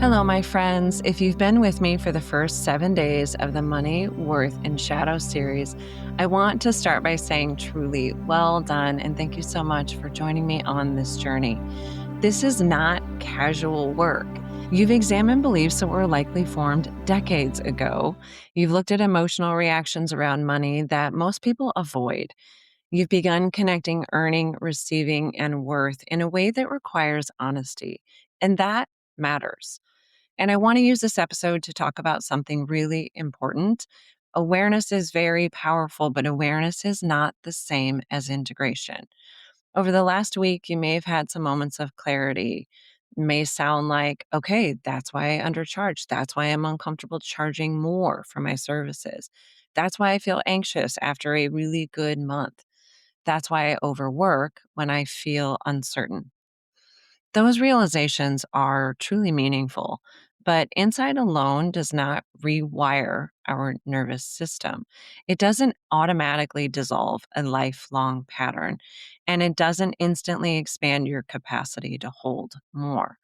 Hello, my friends. If you've been with me for the first 7 days of the Money, Worth, and Shadow series, I want to start by saying truly well done and thank you so much for joining me on this journey. This is not casual work. You've examined beliefs that were likely formed decades ago. You've looked at emotional reactions around money that most people avoid. You've begun connecting earning, receiving, and worth in a way that requires honesty. And that matters. And I want to use this episode to talk about something really important. Awareness is very powerful, but awareness is not the same as integration. Over the last week, you may have had some moments of clarity. It may sound like, okay, that's why I undercharge. That's why I'm uncomfortable charging more for my services. That's why I feel anxious after a really good month. That's why I overwork when I feel uncertain. Those realizations are truly meaningful, but insight alone does not rewire our nervous system. It doesn't automatically dissolve a lifelong pattern, and it doesn't instantly expand your capacity to hold more.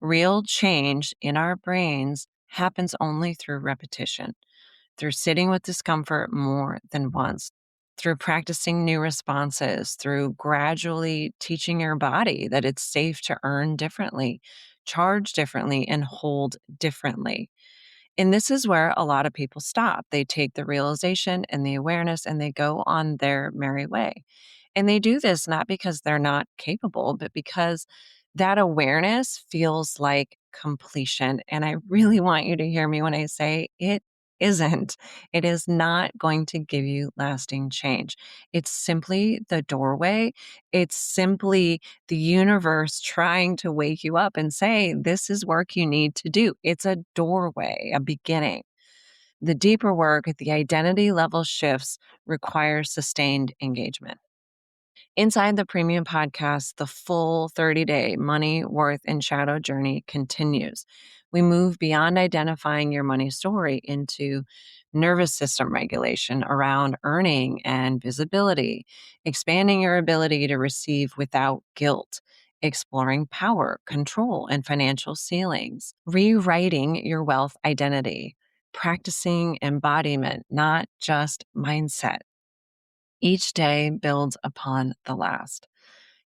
Real change in our brains happens only through repetition, through sitting with discomfort more than once, through practicing new responses, through gradually teaching your body that it's safe to earn differently, charge differently, and hold differently. And this is where a lot of people stop. They take the realization and the awareness and they go on their merry way. And they do this not because they're not capable, but because that awareness feels like completion. And I really want you to hear me when I say it isn't. It is not going to give you lasting change. It's simply the doorway. It's simply the universe trying to wake you up and say, this is work you need to do. It's a doorway, a beginning. The deeper work, the identity level shifts, requires sustained engagement. Inside the premium podcast, the full 30-day money, worth, and shadow journey continues. We move beyond identifying your money story into nervous system regulation around earning and visibility, expanding your ability to receive without guilt, exploring power, control, and financial ceilings, rewriting your wealth identity, practicing embodiment, not just mindset. Each day builds upon the last.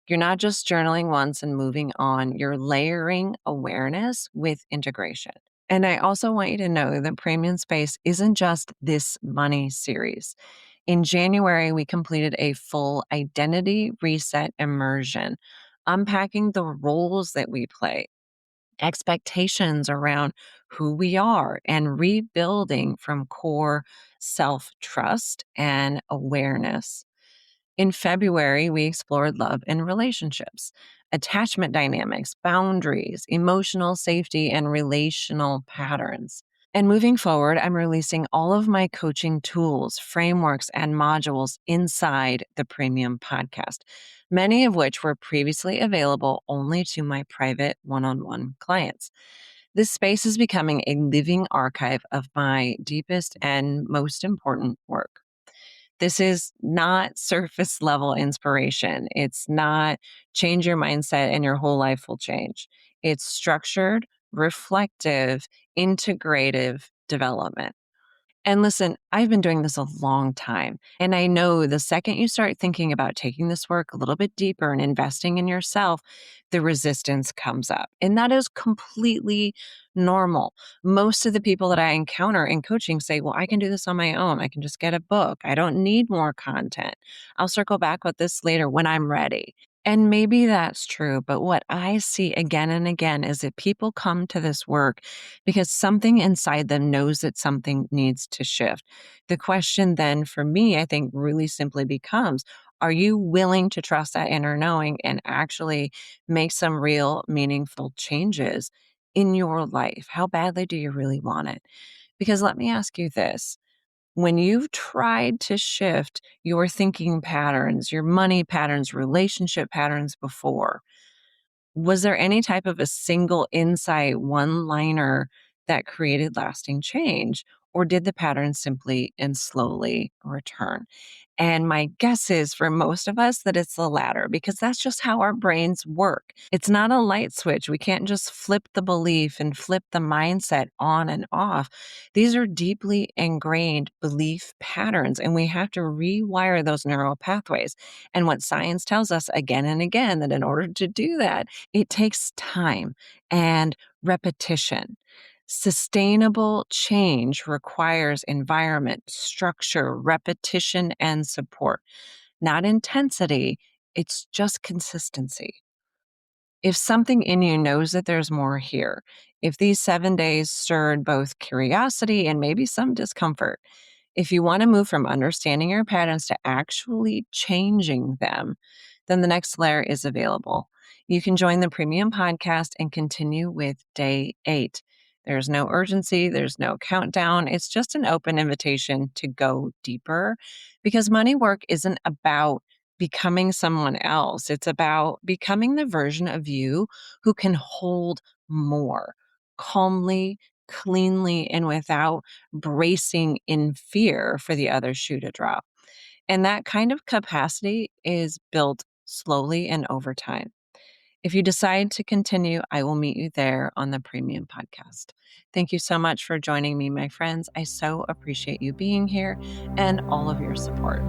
You're not just journaling once and moving on, you're layering awareness with integration. And I also want you to know that Premium Space isn't just this money series. In January, we completed a full identity reset immersion, unpacking the roles that we play, expectations around who we are, and rebuilding from core self trust and awareness. In February, we explored love and relationships, attachment dynamics, boundaries, emotional safety, and relational patterns. And moving forward, I'm releasing all of my coaching tools, frameworks, and modules inside the premium podcast, many of which were previously available only to my private one on one clients. This space is becoming a living archive of my deepest and most important work. This is not surface level inspiration. It's not change your mindset and your whole life will change. It's structured, reflective, integrative development. And listen, I've been doing this a long time. And I know the second you start thinking about taking this work a little bit deeper and investing in yourself, the resistance comes up. And that is completely normal. Most of the people that I encounter in coaching say, well, I can do this on my own. I can just get a book. I don't need more content. I'll circle back with this later when I'm ready. And maybe that's true. But what I see again and again is that people come to this work because something inside them knows that something needs to shift. The question then for me, I think, really simply becomes, are you willing to trust that inner knowing and actually make some real meaningful changes in your life? How badly do you really want it? Because let me ask you this. When you've tried to shift your thinking patterns, your money patterns, relationship patterns before, was there any type of a single insight, one liner that created lasting change? Or did the pattern simply and slowly return? And my guess is for most of us that it's the latter because that's just how our brains work. It's not a light switch. We can't just flip the belief and flip the mindset on and off. These are deeply ingrained belief patterns, and we have to rewire those neural pathways. And what science tells us again and again that in order to do that, it takes time and repetition. Sustainable change requires environment, structure, repetition, and support, not intensity. It's just consistency. If something in you knows that there's more here, if these 7 days stirred both curiosity and maybe some discomfort, if you want to move from understanding your patterns to actually changing them, then the next layer is available. You can join the premium podcast and continue with day 8. There's no urgency, there's no countdown. It's just an open invitation to go deeper because money work isn't about becoming someone else. It's about becoming the version of you who can hold more calmly, cleanly, and without bracing in fear for the other shoe to drop. And that kind of capacity is built slowly and over time. If you decide to continue, I will meet you there on the premium podcast. Thank you so much for joining me, my friends. I so appreciate you being here and all of your support.